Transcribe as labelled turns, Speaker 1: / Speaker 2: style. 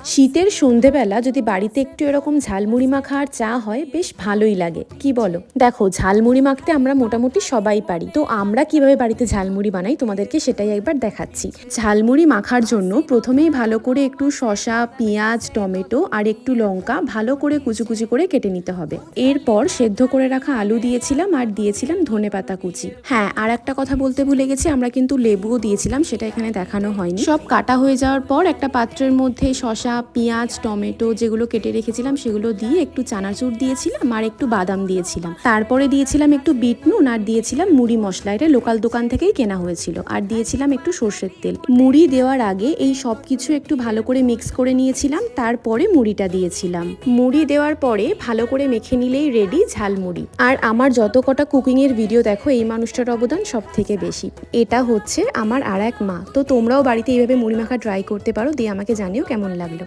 Speaker 1: শীতের সন্ধেবেলা যদি বাড়িতে একটু এরকম ঝালমুড়ি মাখা আর চা হয় বেশ ভালোই লাগে, কি বলো? দেখো, ঝালমুড়ি মাখতে আমরা মোটামুটি সবাই পারি, তো আমরা কিভাবে বাড়িতে ঝালমুড়ি বানাই তোমাদেরকে সেটাই একবার দেখাচ্ছি। ঝালমুড়ি মাখার জন্য প্রথমেই ভালো করে একটু শসা, পেঁয়াজ, টমেটো আর একটু লঙ্কা ভালো করে কুচি কুচি করে কেটে নিতে হবে। এরপর সেদ্ধ করে রাখা আলু দিয়েছিলাম আর দিয়েছিলাম ধনেপাতা কুচি। হ্যাঁ, আর একটা কথা বলতে ভুলে গেছি, আমরা কিন্তু লেবুও দিয়েছিলাম, সেটা এখানে দেখানো হয়নি। সব কাটা হয়ে যাওয়ার পর একটা পাত্রের মধ্যে শসা, পেঁয়াজ, টমেটো যেগুলো কেটে রেখেছিলাম সেগুলো দিয়ে একটু চানাচুর দিয়েছিলাম আর একটু বাদাম দিয়েছিলাম। তারপরে দিয়েছিলাম একটু বিট নুন আর দিয়েছিলাম মুড়ি মশলা, এটা লোকাল দোকান থেকেই কেনা হয়েছিল, আর দিয়েছিলাম একটু সর্ষের তেল। মুড়ি দেওয়ার আগে এই সব কিছু একটু ভালো করে মিক্স করে নিয়েছিলাম, তারপরে মুড়িটা দিয়েছিলাম। মুড়ি দেওয়ার পরে ভালো করে মেখে নিলেই রেডি ঝালমুড়ি। আর আমার যত কটা কুকিং এর ভিডিও দেখো, এই মানুষটার অবদান সব থেকে বেশি। এটা হচ্ছে আমার আর এক মা। তো তোমরাও বাড়িতে এইভাবে মুড়ি মাখা ট্রাই করতে পারো, দিয়ে আমাকে জানিও কেমন লাগলো।